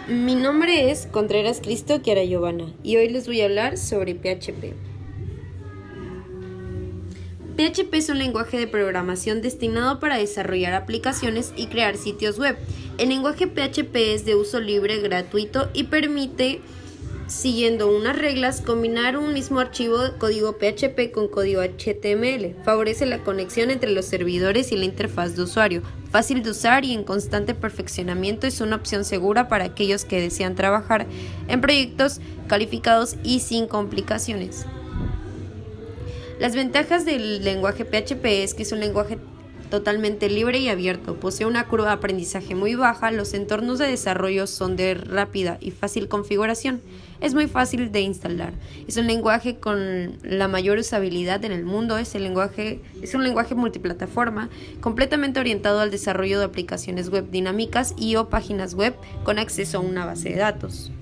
Mi nombre es Contreras Cristo Chiara Giovanna y hoy les voy a hablar sobre PHP. PHP es un lenguaje de programación destinado para desarrollar aplicaciones y crear sitios web. El lenguaje PHP es de uso libre, gratuito y permite, siguiendo unas reglas, combinar un mismo archivo de código PHP con código HTML. Favorece la conexión entre los servidores y la interfaz de usuario. Fácil de usar y en constante perfeccionamiento, es una opción segura para aquellos que desean trabajar en proyectos calificados y sin complicaciones. Las ventajas del lenguaje PHP es que es un lenguaje totalmente libre y abierto, posee una curva de aprendizaje muy baja, los entornos de desarrollo son de rápida y fácil configuración, es muy fácil de instalar, es un lenguaje con la mayor usabilidad en el mundo, es un lenguaje multiplataforma, completamente orientado al desarrollo de aplicaciones web dinámicas y o páginas web con acceso a una base de datos.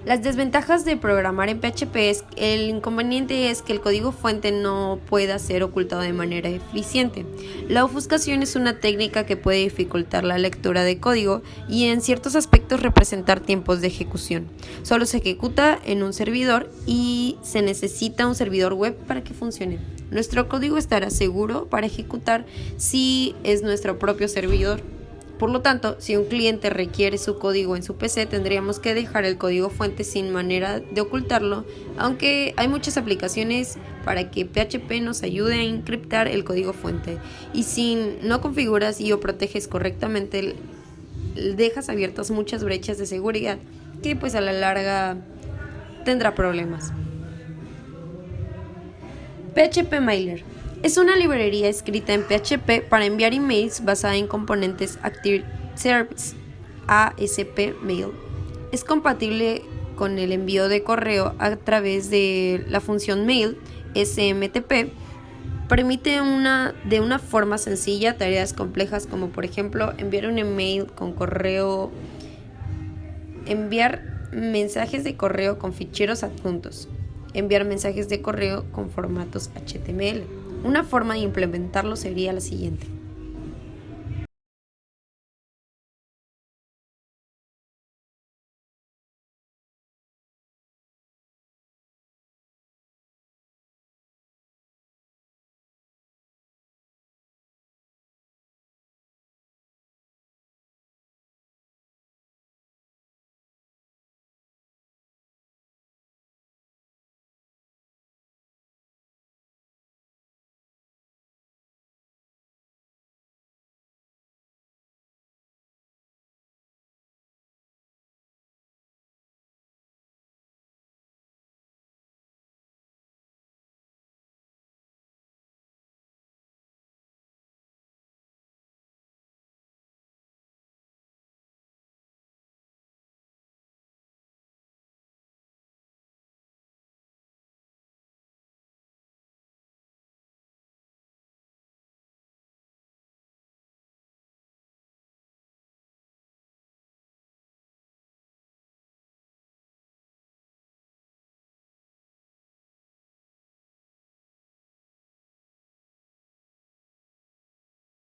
Las desventajas de programar en PHP es el inconveniente es que el código fuente no pueda ser ocultado de manera eficiente. La ofuscación es una técnica que puede dificultar la lectura de código y en ciertos aspectos representar tiempos de ejecución. Solo se ejecuta en un servidor y se necesita un servidor web para que funcione. Nuestro código estará seguro para ejecutar si es nuestro propio servidor. Por lo tanto, si un cliente requiere su código en su PC, tendríamos que dejar el código fuente sin manera de ocultarlo, aunque hay muchas aplicaciones para que PHP nos ayude a encriptar el código fuente. Y si no configuras y o proteges correctamente, dejas abiertas muchas brechas de seguridad que pues a la larga tendrá problemas. PHP Mailer es una librería escrita en PHP para enviar emails basada en componentes Active Service ASP Mail. Es compatible con el envío de correo a través de la función mail SMTP. Permite de una forma sencilla tareas complejas como por ejemplo enviar un email con correo, enviar mensajes de correo con ficheros adjuntos, enviar mensajes de correo con formatos HTML. Una forma de implementarlo sería la siguiente.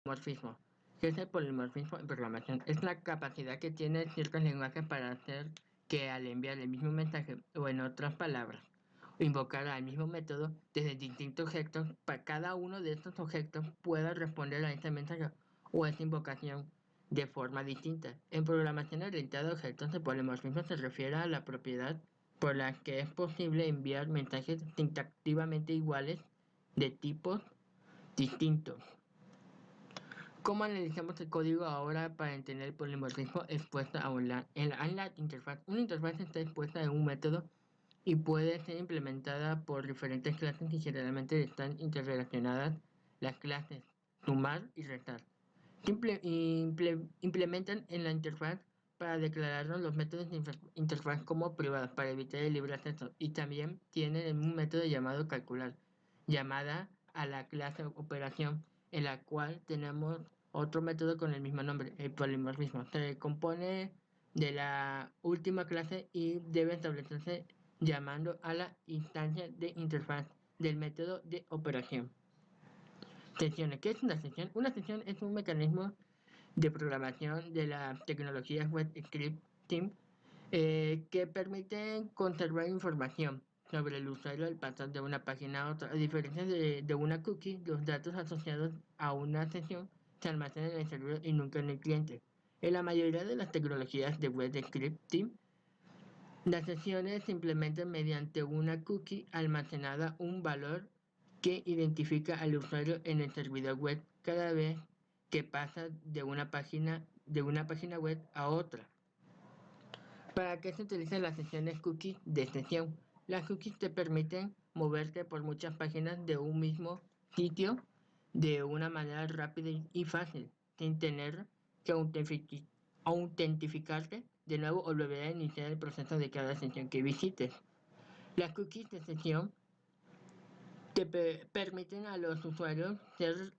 Polimorfismo. ¿Qué es el polimorfismo en programación? Es la capacidad que tiene ciertos lenguajes para hacer que al enviar el mismo mensaje, o en otras palabras, invocar al mismo método desde distintos objetos, para cada uno de estos objetos pueda responder a ese mensaje o esa invocación de forma distinta. En programación orientada a objetos, el polimorfismo se refiere a la propiedad por la que es posible enviar mensajes sintácticamente iguales de tipos distintos. ¿Cómo analizamos el código ahora para entender el polimorfismo expuesto en la interfaz? Una interfaz está expuesta en un método y puede ser implementada por diferentes clases y generalmente están interrelacionadas las clases sumar y restar. Implementan en la interfaz para declararnos los métodos de interfaz como privados para evitar el libre acceso, y también tienen un método llamado calcular, llamada a la clase operación, en la cual tenemos otro método con el mismo nombre, el polimorfismo. Se compone de la última clase y debe establecerse llamando a la instancia de interfaz del método de operación. Secciones. ¿Qué es una sección? Una sección es un mecanismo de programación de las tecnologías web scripting que permiten conservar información sobre el usuario al pasar de una página a otra. A diferencia de una cookie, los datos asociados a una sesión se almacenan en el servidor y nunca en el cliente. En la mayoría de las tecnologías de web scripting, las sesiones se implementan mediante una cookie almacenada un valor que identifica al usuario en el servidor web cada vez que pasa de una página web a otra. ¿Para qué se utilizan las sesiones cookies de sesión? Las cookies te permiten moverte por muchas páginas de un mismo sitio de una manera rápida y fácil, sin tener que autentificarte de nuevo o volver a iniciar el proceso de cada sesión que visites. Las cookies de sesión te permiten a los usuarios ser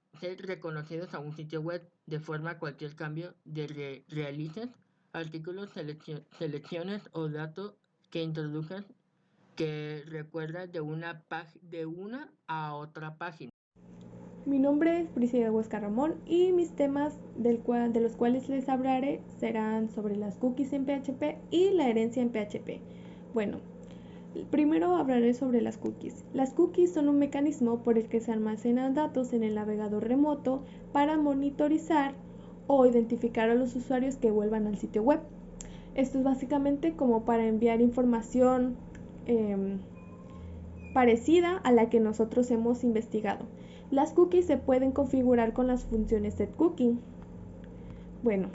reconocidos a un sitio web de forma cualquier cambio de realices, artículos, selecciones o datos que introduzcas que recuerda de una a otra página. Mi nombre es Priscila Huesca Ramón y mis temas de los cuales les hablaré serán sobre las cookies en PHP y la herencia en PHP. Bueno, primero hablaré sobre las cookies. Las cookies son un mecanismo por el que se almacenan datos en el navegador remoto para monitorizar o identificar a los usuarios que vuelvan al sitio web. Esto es básicamente como para enviar información parecida a la que nosotros hemos investigado. Las cookies se pueden configurar con las funciones setCookie. Bueno,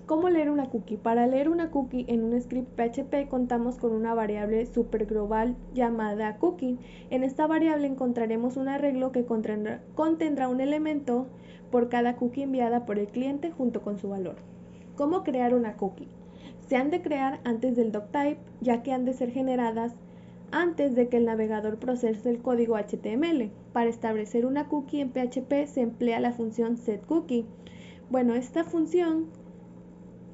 ¿cómo leer una cookie? Para leer una cookie en un script PHP contamos con una variable superglobal llamada cookie. En esta variable encontraremos un arreglo que contendrá un elemento por cada cookie enviada por el cliente junto con su valor. ¿Cómo crear una cookie? Se han de crear antes del doctype, ya que han de ser generadas antes de que el navegador procese el código HTML. Para establecer una cookie en PHP se emplea la función setCookie. Bueno, esta función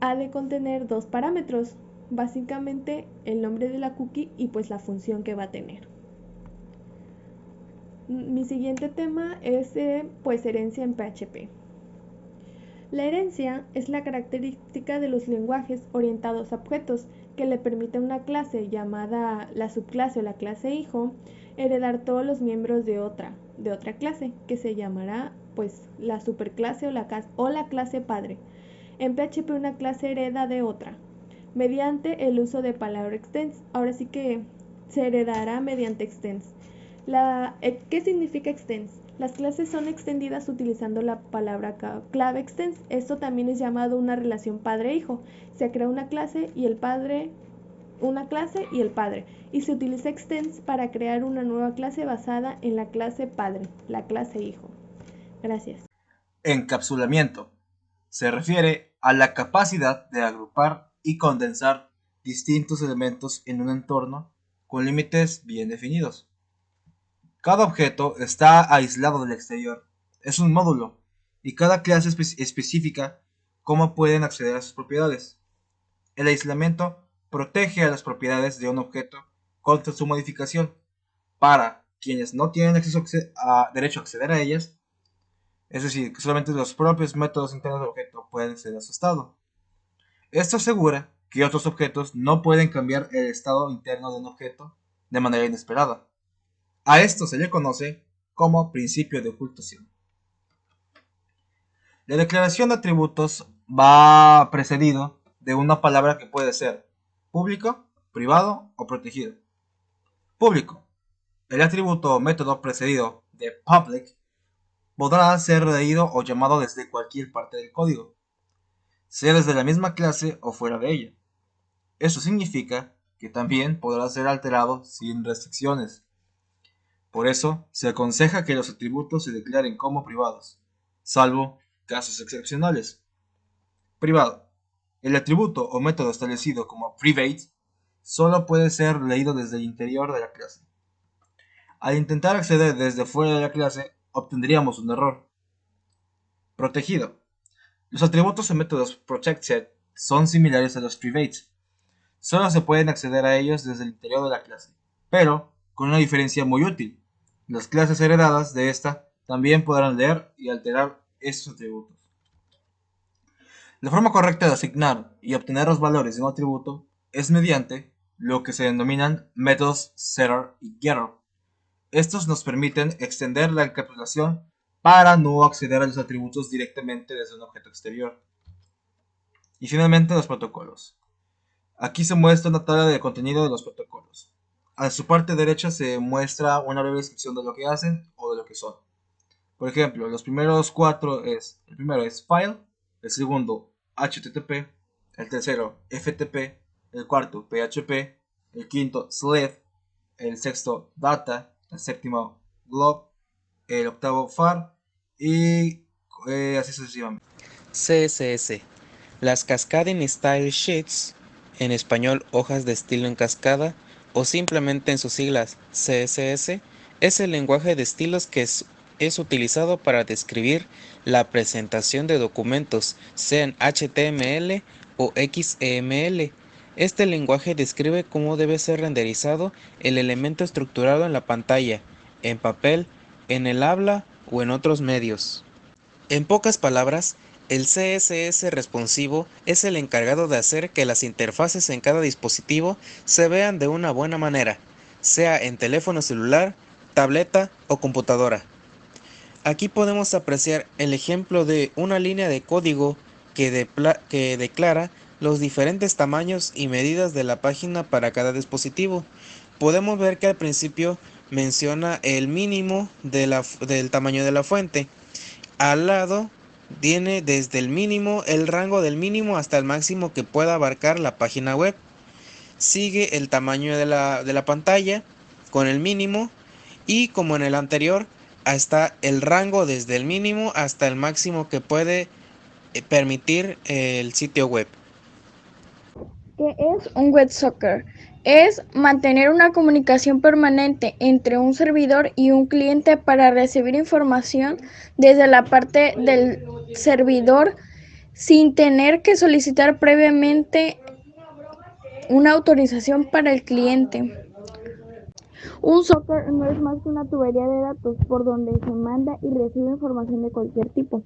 ha de contener dos parámetros, básicamente el nombre de la cookie y pues la función que va a tener. Mi siguiente tema es pues herencia en PHP. La herencia es la característica de los lenguajes orientados a objetos que le permite a una clase llamada la subclase o la clase hijo heredar todos los miembros de otra clase que se llamará pues la superclase o la clase padre. En PHP una clase hereda de otra mediante el uso de palabra extends. Ahora sí que se heredará mediante extends. ¿Qué significa extends? Las clases son extendidas utilizando la palabra clave extends. Esto también es llamado una relación padre-hijo. Se crea una clase y el padre, y se utiliza extends para crear una nueva clase basada en la clase padre, la clase hijo. Gracias. Encapsulamiento. Se refiere a la capacidad de agrupar y condensar distintos elementos en un entorno con límites bien definidos. Cada objeto está aislado del exterior, es un módulo, y cada clase especifica cómo pueden acceder a sus propiedades. El aislamiento protege a las propiedades de un objeto contra su modificación, para quienes no tienen derecho a acceder a ellas, es decir, que solamente los propios métodos internos del objeto pueden acceder a su estado. Esto asegura que otros objetos no pueden cambiar el estado interno de un objeto de manera inesperada. A esto se le conoce como principio de ocultación. La declaración de atributos va precedido de una palabra que puede ser público, privado o protegido. Público. El atributo o método precedido de public podrá ser leído o llamado desde cualquier parte del código, sea desde la misma clase o fuera de ella. Eso significa que también podrá ser alterado sin restricciones. Por eso, se aconseja que los atributos se declaren como privados, salvo casos excepcionales. Privado. El atributo o método establecido como private solo puede ser leído desde el interior de la clase. Al intentar acceder desde fuera de la clase, obtendríamos un error. Protegido. Los atributos o métodos protected son similares a los private. Solo se pueden acceder a ellos desde el interior de la clase, pero con una diferencia muy útil. Las clases heredadas de esta también podrán leer y alterar estos atributos. La forma correcta de asignar y obtener los valores de un atributo es mediante lo que se denominan métodos setter y getter. Estos nos permiten extender la encapsulación para no acceder a los atributos directamente desde un objeto exterior. Y finalmente los protocolos. Aquí se muestra una tabla de contenido de los protocolos. A su parte derecha se muestra una breve descripción de lo que hacen o de lo que son. Por ejemplo, los primeros cuatro el primero es file, el segundo HTTP, el tercero FTP, el cuarto PHP, el quinto slave, el sexto data, el séptimo glob, el octavo far y así sucesivamente. CSS. Las Cascading Style Sheets, en español hojas de estilo en cascada, o simplemente en sus siglas CSS, es el lenguaje de estilos que es utilizado para describir la presentación de documentos, sean HTML o XML. Este lenguaje describe cómo debe ser renderizado el elemento estructurado en la pantalla, en papel, en el habla o en otros medios. En pocas palabras, el CSS responsivo es el encargado de hacer que las interfaces en cada dispositivo se vean de una buena manera, sea en teléfono celular, tableta o computadora. Aquí podemos apreciar el ejemplo de una línea de código que declara los diferentes tamaños y medidas de la página para cada dispositivo. Podemos ver que al principio menciona el mínimo del tamaño de la fuente. Al lado tiene desde el rango del mínimo hasta el máximo que pueda abarcar la página web. Sigue el tamaño de la pantalla con el mínimo y, como en el anterior, está el rango desde el mínimo hasta el máximo que puede permitir el sitio web. ¿Qué es un WebSocket? Es mantener una comunicación permanente entre un servidor y un cliente para recibir información desde la parte del servidor sin tener que solicitar previamente una autorización para el cliente. Un socket no es más que una tubería de datos por donde se manda y recibe información de cualquier tipo.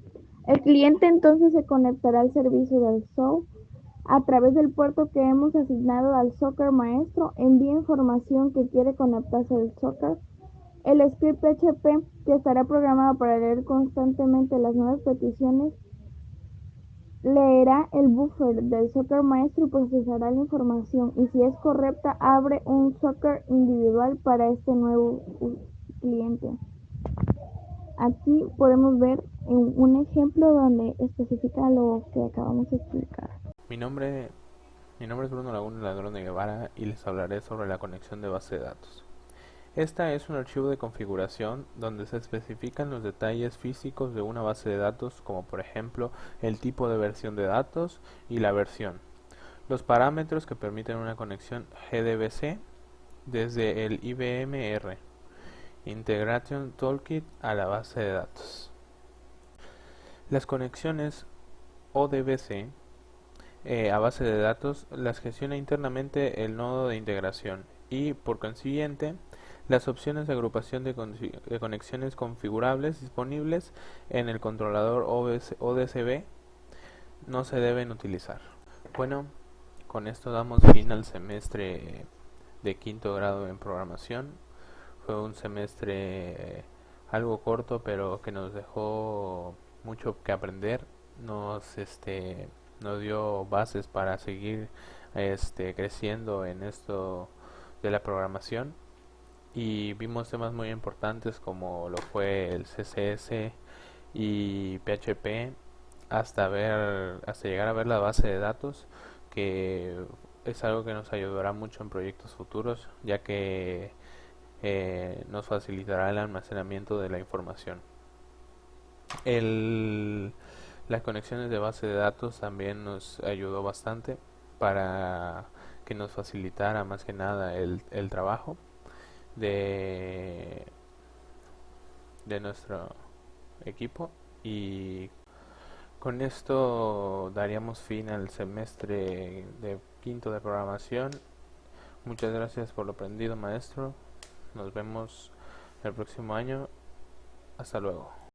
El cliente entonces se conectará al servicio del SOA a través del puerto que hemos asignado al socket maestro, envía información que quiere conectarse al socket. El script PHP, que estará programado para leer constantemente las nuevas peticiones, leerá el buffer del socket maestro y procesará la información, y si es correcta, abre un socket individual para este nuevo cliente. Aquí podemos ver un ejemplo donde especifica lo que acabamos de explicar. Mi nombre es Bruno Laguna Ladrón de Guevara y les hablaré sobre la conexión de base de datos. Esta es un archivo de configuración donde se especifican los detalles físicos de una base de datos, como por ejemplo el tipo de versión de datos y la versión, los parámetros que permiten una conexión GDBC desde el IBM-R, Integration Toolkit a la base de datos. Las conexiones ODBC a base de datos las gestiona internamente el nodo de integración y, por consiguiente, las opciones de agrupación de conexiones configurables disponibles en el controlador ODCB no se deben utilizar. Bueno, con esto damos fin al semestre de quinto grado en programación. Fue un semestre algo corto, pero que nos dejó mucho que aprender. Nos dio bases para seguir creciendo en esto de la programación, y vimos temas muy importantes como lo fue el CSS y PHP hasta llegar a ver la base de datos, que es algo que nos ayudará mucho en proyectos futuros, ya que nos facilitará el almacenamiento de la información. Las conexiones de base de datos también nos ayudó bastante para que nos facilitara más que nada el trabajo de nuestro equipo, y con esto daríamos fin al semestre de quinto de programación. Muchas gracias por lo aprendido, maestro. Nos vemos el próximo año. Hasta luego.